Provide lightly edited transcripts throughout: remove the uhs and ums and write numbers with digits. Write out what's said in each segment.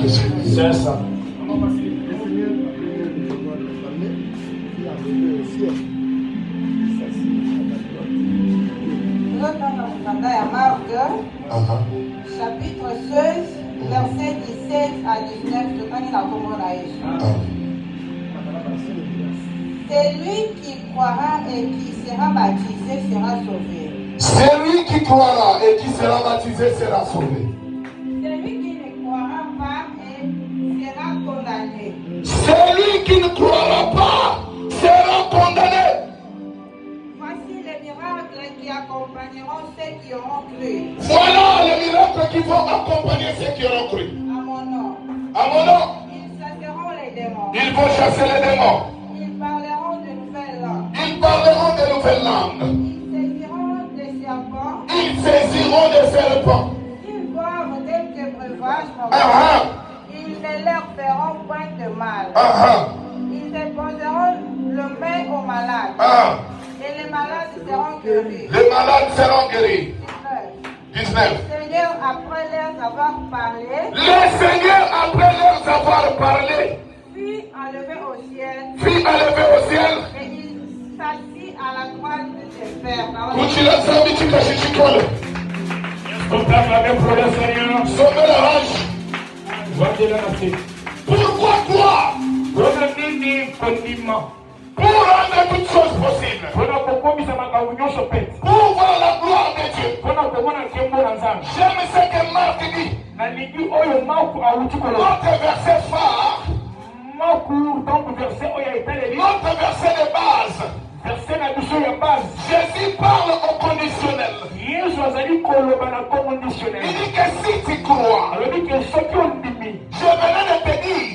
Jésus. C'est ça. Chapitre 16, versets 17 à 19, celui qui croira et qui sera baptisé sera sauvé. Celui qui croira et qui sera baptisé sera sauvé. Celui qui ne croira pas et sera condamné. Celui qui ne croira pas sera condamné. Voici les miracles qui accompagneront ceux qui auront cru. Voilà les miracles qui vont accompagner ceux qui auront cru. À mon nom. À mon nom, Ils chasseront les démons. ils vont chasser les démons. Ils parleront de nouvelles langues. Ils parleront de nouvelles langues. Ils saisiront des serpents. Ils saisiront des serpents. Ils boivent quelques breuvages Ah, ils ne leur feront point de mal. ah, Ils imposeront le main aux malades. ah. Et les malades seront guéris. Les malades seront guéris. 19. Le Seigneur, après leur avoir parlé, Le Seigneur, après leur avoir parlé, fut enlevé au ciel. fut élevé au ciel. Et il s'assit à la droite de ses pères. Kuchila zambi chikashishikole. Sauver la rage. Pourquoi toi? Pour rendre toutes choses possibles. Pour voir la gloire de Dieu. J'aime ce que Marc dit. Notre verset phare. Notre verset de base. Jésus parle au conditionnel. Il dit que si tu crois, je venais de te dire,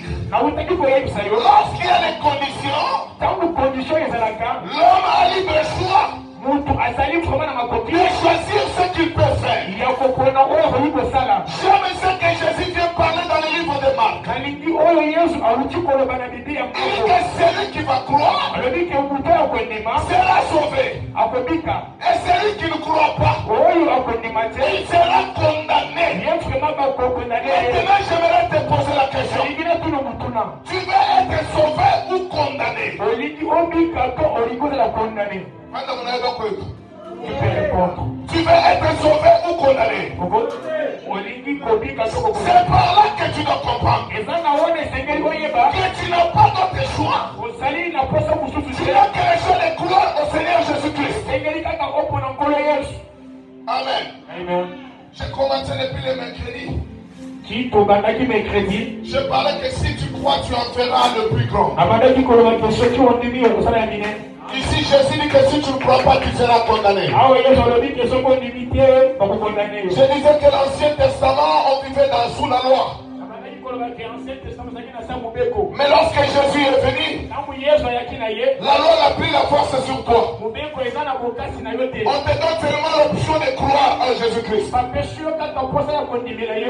lorsqu'il y a des conditions, l'homme a libre choix de choisir ce qu'il peut faire. J'aime ce que Jésus vient parler dans le livre de Marc. Il dit que celui qui va croire sera sauvé. Et celui qui ne croit pas, il sera condamné. Maintenant, j'aimerais te poser la question. Tu veux être sauvé ou condamné? Tu veux être sauvé ou condamné? C'est par là que tu dois comprendre que tu n'as pas d'autre choix. Tu n'as que les choses de gloire au Seigneur Jésus-Christ. Amen. J'ai commencé depuis le mercredi. Je parlais que si tu crois, tu en feras le plus grand. Ici, Jésus dit que si tu ne crois pas, tu seras condamné. Je disais que l'Ancien Testament, on vivait sous la loi. Mais lorsque Jésus est venu, la loi n'a pris la force sur toi. On te donne seulement l'option de croire en Jésus-Christ.